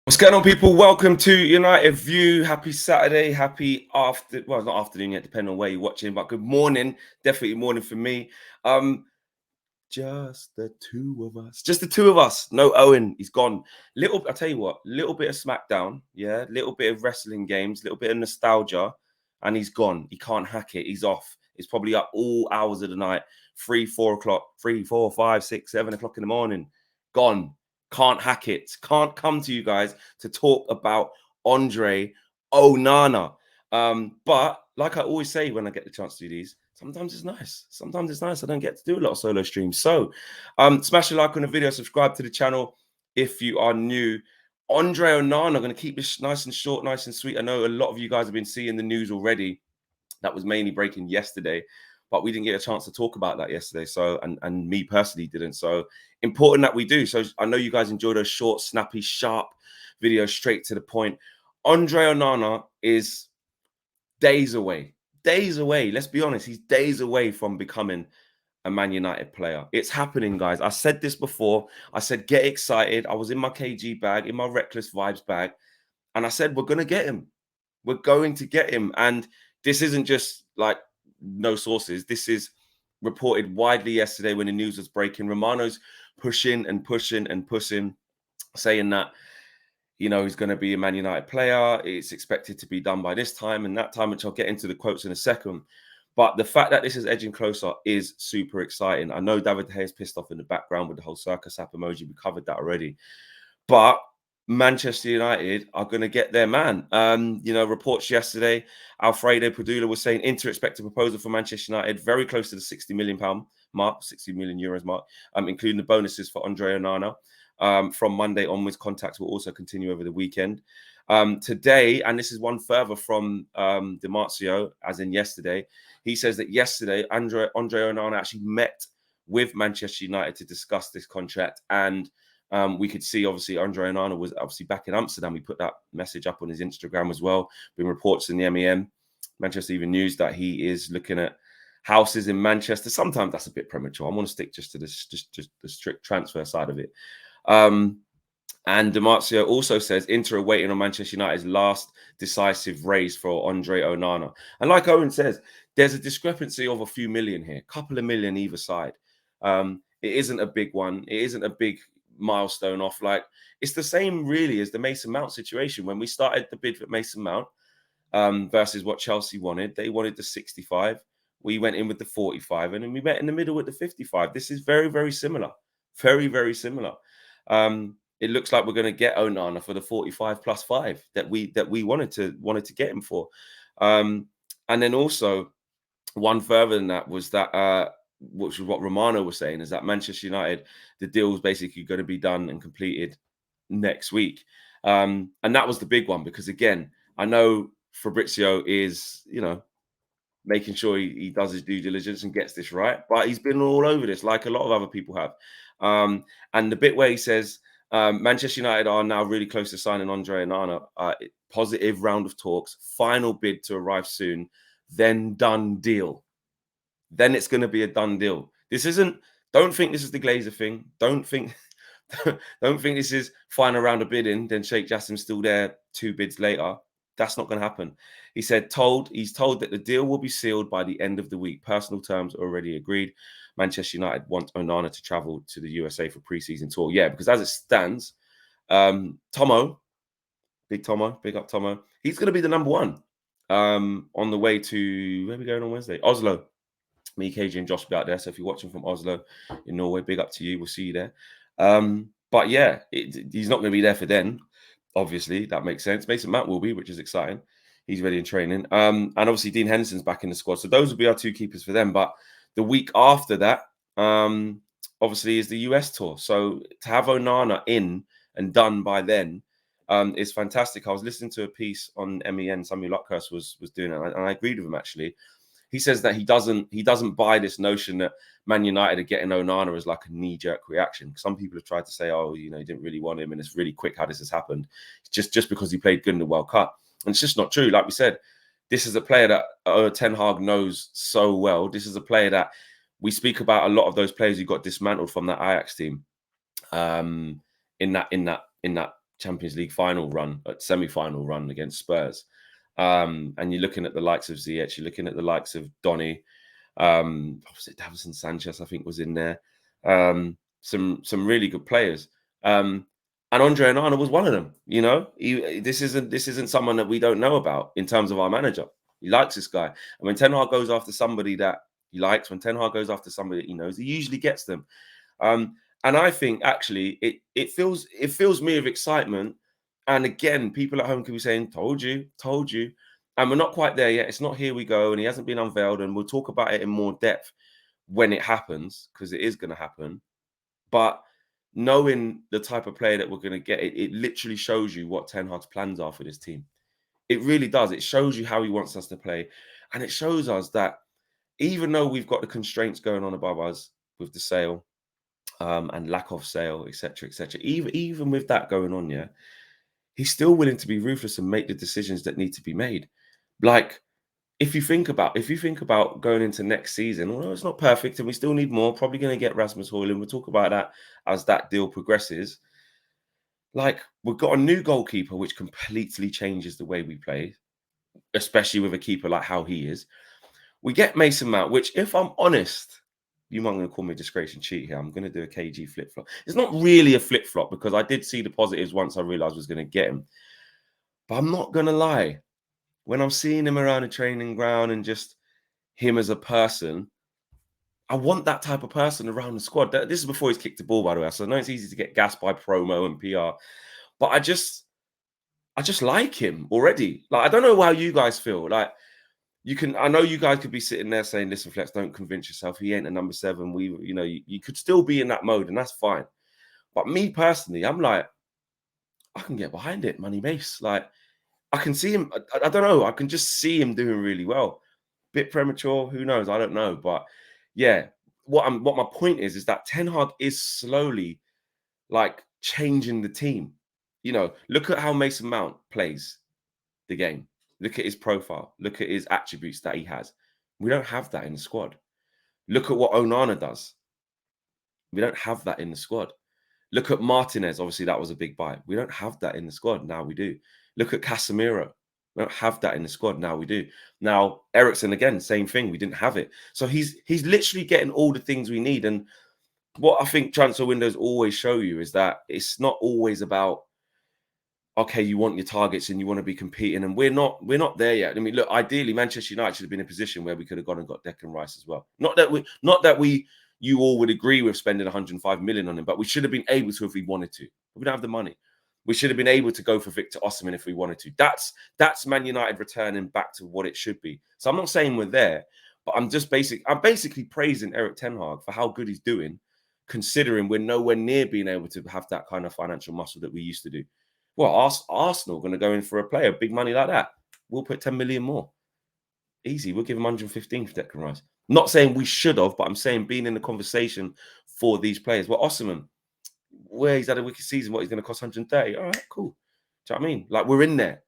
What's going on, people? Welcome to United View. Happy Saturday. Happy well, it's not afternoon yet, depending on where you're watching, but good morning. Definitely morning for me. Just the two of us. Just the two of us. No Owen. He's gone. I'll tell you what, little bit of SmackDown, yeah, little bit of wrestling games, little bit of nostalgia, and he's gone. He can't hack it. He's off. He's probably up all hours of the night, 3, 4 o'clock, 3, 4, 5, 6, 7 o'clock in the morning. Gone. Can't hack it. Can't come to you guys to talk about Andre Onana. But like I always say when I get the chance to do these, sometimes it's nice. Sometimes it's nice. I don't get to do a lot of solo streams. So smash a like on the video, subscribe to the channel if you are new. Andre Onana, I'm going to keep this nice and short, nice and sweet. I know a lot of you guys have been seeing the news already. That was mainly breaking yesterday, but we didn't get a chance to talk about that yesterday. So, and me personally didn't. So important that we do. So I know you guys enjoy those short, snappy, sharp videos, straight to the point. Andre Onana is days away. Days away. Let's be honest. He's days away from becoming a Man United player. It's happening, guys. I said this before. I said, get excited. I was in my KG bag, in my Reckless Vibes bag. And I said, we're going to get him. We're going to get him. And this isn't just like no sources. This is reported widely yesterday when the news was breaking. Romano's pushing and pushing and pushing, saying that, you know, he's going to be a Man United player. It's expected to be done by this time and that time, which I'll get into the quotes in a second. But the fact that this is edging closer is super exciting. I know David De Gea is pissed off in the background with the whole circus app emoji. We covered that already. But Manchester United are going to get their man. You know, reports yesterday, Alfredo Padula was saying Inter expect a proposal for Manchester United very close to the £60 million mark, €60 million mark, including the bonuses for Andre Onana. From Monday onwards, contacts will also continue over the weekend. Today, and this is one further from Di Marzio, as in yesterday, he says that yesterday, Andre Onana actually met with Manchester United to discuss this contract. And we could see, obviously, Andre Onana was obviously back in Amsterdam. He put that message up on his Instagram as well. Been reports in the MEM, Manchester Evening News, that he is looking at houses in Manchester. Sometimes that's a bit premature. I want to stick just to this, just the strict transfer side of it. And Di Marzio also says Inter are waiting on Manchester United's last decisive raise for Andre Onana. And like Owen says, there's a discrepancy of a few million here, a couple of million either side. It isn't a big one. It isn't a big milestone off. Like, it's the same really as the Mason Mount situation. When we started the bid for Mason Mount versus what Chelsea wanted, they wanted the 65. We went in with the 45, and then we met in the middle with the 55. This is very, very similar. Very, very similar. It looks like we're going to get Onana for the 45 plus 5 that we wanted to get him for. And then also one further than that was that which was what Romano was saying, is that Manchester United, the deal was basically going to be done and completed next week. And that was the big one, because again, I know Fabrizio is, you know, making sure he does his due diligence and gets this right, but he's been all over this like a lot of other people have. And the bit where he says Manchester United are now really close to signing Andre Onana, positive round of talks, final bid to arrive soon, then done deal. Then it's going to be a done deal. This isn't, don't think this is the Glazer thing. Don't think this is final round of bidding, then Sheikh Jassim's still there 2 bids later. That's not going to happen. He said he's told that the deal will be sealed by the end of the week. Personal terms are already agreed. Manchester United want Onana to travel to the USA for pre-season tour. Yeah, because as it stands, Tomo, big up Tomo, he's going to be the number 1 on the way to, where are we going on Wednesday? Oslo. Me, KJ, and Josh will be out there. So if you're watching from Oslo in Norway, big up to you. We'll see you there. But yeah, he's not going to be there for then. Obviously, that makes sense. Mason Mount will be, which is exciting. He's ready in training. And obviously, Dean Henderson's back in the squad. So those will be our 2 keepers for them. But the week after that, obviously, is the US tour. So to have Onana in and done by then is fantastic. I was listening to a piece on MEN. Samuel Luckhurst was doing it, and I agreed with him, actually. He says that he doesn't buy this notion that Man United are getting Onana as like a knee-jerk reaction. Some people have tried to say, oh, you know, he didn't really want him, and it's really quick how this has happened. Just because he played good in the World Cup. And it's just not true. Like we said, this is a player that Ten Hag knows so well. This is a player that we speak about a lot of those players who got dismantled from that Ajax team in that Champions League final run, semi-final run against Spurs. And you're looking at the likes of Ziyech, you're looking at the likes of Donny, what was it, Davison Sanchez, I think, was in there. Some really good players. And Andre Onana was one of them. You know, this isn't someone that we don't know about in terms of our manager. He likes this guy. And when Ten Hag goes after somebody that he likes, when Ten Hag goes after somebody that he knows, he usually gets them. And I think actually it fills me with excitement. And again, people at home can be saying, told you. And we're not quite there yet. It's not here we go. And he hasn't been unveiled. And we'll talk about it in more depth when it happens, because it is going to happen. But knowing the type of player that we're going to get, it literally shows you what Ten Hag's plans are for this team. It really does. It shows you how he wants us to play. And it shows us that even though we've got the constraints going on above us with the sale, and lack of sale, etc., etc. Even with that going on, yeah, he's still willing to be ruthless and make the decisions that need to be made. Like if you think about going into next season, although it's not perfect and we still need more, probably going to get Rasmus Højlund. We'll talk about that as that deal progresses. Like we've got a new goalkeeper, which completely changes the way we play, especially with a keeper like how he is. We get Mason Mount, which, if I'm honest, you might going to call me a disgrace and cheat here. I'm going to do a KG flip flop. It's not really a flip flop because I did see the positives once I realized I was going to get him. But I'm not going to lie. When I'm seeing him around the training ground and just him as a person, I want that type of person around the squad. This is before he's kicked the ball, by the way. So I know it's easy to get gassed by promo and PR, but I just like him already. Like I don't know how you guys feel. Like I know you guys could be sitting there saying, listen, Flex, don't convince yourself. He ain't a number 7. You could still be in that mode and that's fine. But me personally, I'm like, I can get behind it, Money Mace. Like, I can see him. I don't know. I can just see him doing really well. Bit premature. Who knows? I don't know. But yeah, what my point is that Ten Hag is slowly like changing the team. You know, look at how Mason Mount plays the game. Look at his profile. Look at his attributes that he has. We don't have that in the squad. Look at what Onana does. We don't have that in the squad. Look at Martinez. Obviously, that was a big buy. We don't have that in the squad. Now we do. Look at Casemiro. We don't have that in the squad. Now we do. Now, Eriksen, again, same thing. We didn't have it. So he's literally getting all the things we need. And what I think transfer windows always show you is that it's not always about, okay, you want your targets and you want to be competing, and we're not there yet. I mean, look, ideally, Manchester United should have been in a position where we could have gone and got Declan Rice as well. Not that you all would agree with spending 105 million on him, but we should have been able to if we wanted to. We don't have the money. We should have been able to go for Victor Osimhen if we wanted to. That's Man United returning back to what it should be. So I'm not saying we're there, but I'm basically praising Erik ten Hag for how good he's doing, considering we're nowhere near being able to have that kind of financial muscle that we used to do. Well, Arsenal going to go in for a player, big money like that. We'll put 10 million more. Easy. We'll give him 115 for Declan Rice. Not saying we should have, but I'm saying being in the conversation for these players. Well, Osimhen, where he's had a wicked season, what he's going to cost 130. All right, cool. Do you know what I mean? Like, we're in there.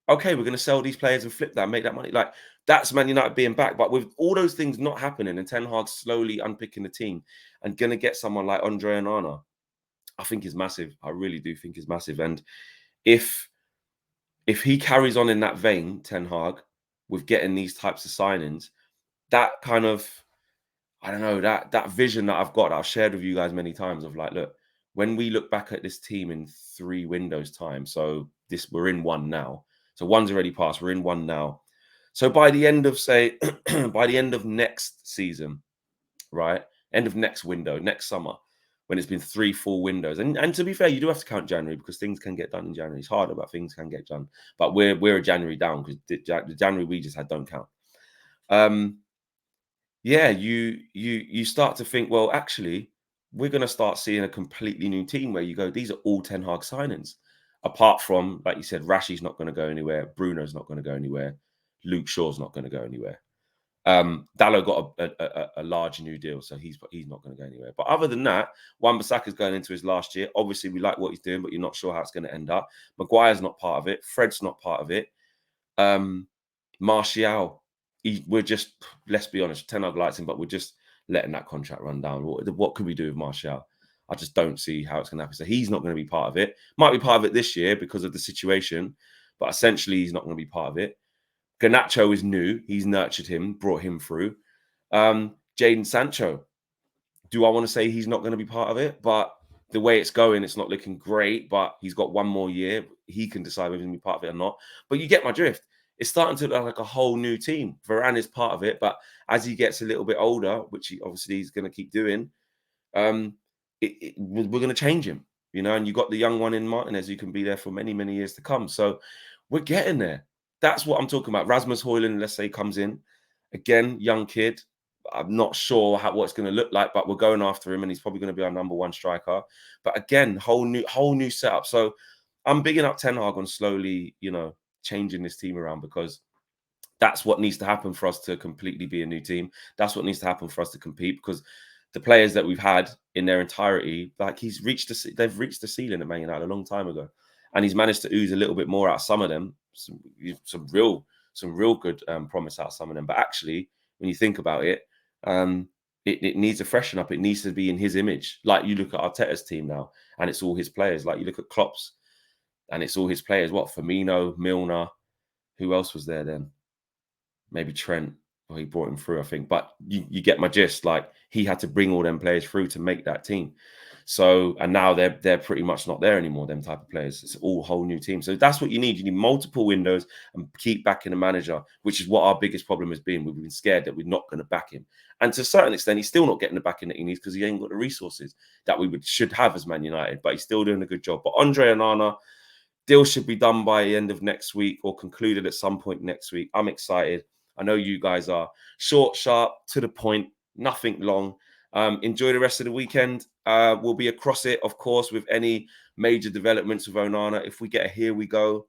Okay, we're going to sell these players and flip that and make that money. Like, that's Man United being back. But with all those things not happening and Ten Hag slowly unpicking the team and going to get someone like Andre Onana, I think is massive. I really do think is massive. And if he carries on in that vein, Ten Hag, with getting these types of signings, that kind of, I don't know, that vision that I've got, that I've shared with you guys many times of like, look, when we look back at this team in 3 windows time, so we're in 1 now. So 1's already passed, we're in 1 now. So by the end of, say, by the end of next season, right? End of next window, next summer, when it's been 3 full windows. And to be fair, you do have to count January because things can get done in January. It's harder, but things can get done. But we're a January down because the January we just had don't count. Yeah, you start to think, well, actually, we're going to start seeing a completely new team where you go, these are all Ten Hag signings. Apart from, like you said, Rashi's not going to go anywhere. Bruno's not going to go anywhere. Luke Shaw's not going to go anywhere. Dallo got a large new deal, so he's not going to go anywhere. But other than that, Wan-Bissaka's going into his last year. Obviously, we like what he's doing, but you're not sure how it's going to end up. Maguire's not part of it. Fred's not part of it. Martial, we're just, let's be honest, Ten Hag likes him, but we're just letting that contract run down. What could we do with Martial? I just don't see how it's going to happen. So he's not going to be part of it. Might be part of it this year because of the situation, but essentially he's not going to be part of it. Garnacho is new. He's nurtured him, brought him through. Jadon Sancho, do I want to say he's not going to be part of it? But the way it's going, it's not looking great, but he's got one more year. He can decide whether he's going to be part of it or not. But you get my drift. It's starting to look like a whole new team. Varane is part of it, but as he gets a little bit older, which he obviously he's going to keep doing, we're going to change him, you know. And you got the young one in Martinez who can be there for many, many years to come. So we're getting there. That's what I'm talking about. Rasmus Højlund, let's say, comes in again, young kid. I'm not sure what it's going to look like, but we're going after him, and he's probably going to be our #1 striker. But again, whole new setup. So I'm bigging up Ten Hag on slowly, you know, changing this team around, because that's what needs to happen for us to completely be a new team. That's what needs to happen for us to compete, because the players that we've had in their entirety, like they've reached the ceiling at Man United a long time ago, and he's managed to ooze a little bit more out of some of them. Some real good promise out of some of them. But actually, when you think about it, it needs a freshen up. It needs to be in his image. Like you look at Arteta's team now, and it's all his players. Like you look at Klopp's, and it's all his players. What, Firmino, Milner, who else was there then? Maybe Trent. Well, he brought him through, I think. But you get my gist. Like he had to bring all them players through to make that team. So, and now they're pretty much not there anymore, them type of players. It's all whole new team. So that's what you need. You need multiple windows and keep backing the manager, which is what our biggest problem has been. We've been scared that we're not going to back him. And to a certain extent, he's still not getting the backing that he needs, because he ain't got the resources that we should have as Man United, but he's still doing a good job. But Andre Onana, deal should be done by the end of next week, or concluded at some point next week. I'm excited. I know you guys are. Short, sharp, to the point, nothing long. Enjoy the rest of the weekend. We'll be across it, of course, with any major developments with Onana. If we get a here we go,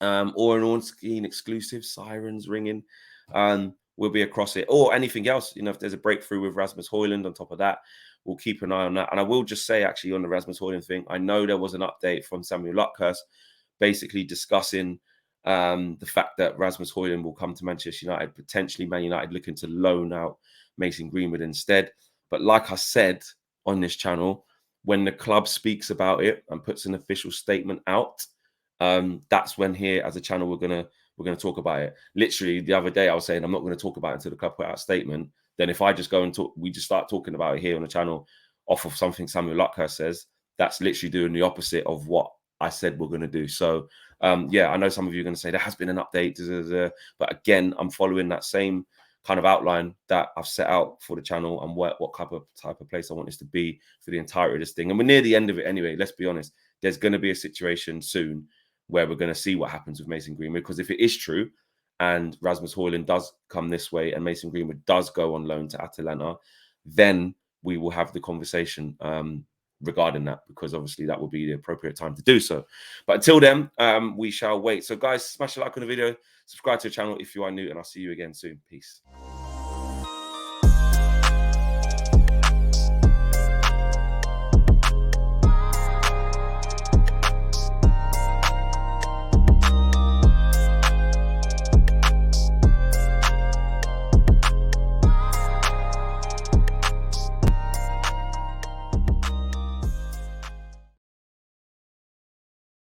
or an on-screen exclusive, sirens ringing, we'll be across it. Or anything else, you know, if there's a breakthrough with Rasmus Højlund on top of that, we'll keep an eye on that. And I will just say, actually, on the Rasmus Højlund thing, I know there was an update from Samuel Luckhurst basically discussing the fact that Rasmus Højlund will come to Manchester United, potentially Man United looking to loan out Mason Greenwood instead. But like I said on this channel, when the club speaks about it and puts an official statement out, that's when here as a channel we're gonna talk about it. Literally the other day I was saying I'm not going to talk about it until the club put out a statement. Then if I just go and talk, we just start talking about it here on the channel off of something Samuel Luckhurst says, that's literally doing the opposite of what I said we're going to do. So yeah, I know some of you are going to say there has been an update, but again, I'm following that same kind of outline that I've set out for the channel and what type of place I want this to be for the entirety of this thing. And we're near the end of it anyway. Let's be honest. There's going to be a situation soon where we're going to see what happens with Mason Greenwood, because if it is true and Rasmus Højlund does come this way and Mason Greenwood does go on loan to Atalanta, then we will have the conversation regarding that, because obviously that will be the appropriate time to do so. But until then, we shall wait. So guys, smash a like on the video, subscribe to the channel if you are new, and I'll see you again soon. Peace.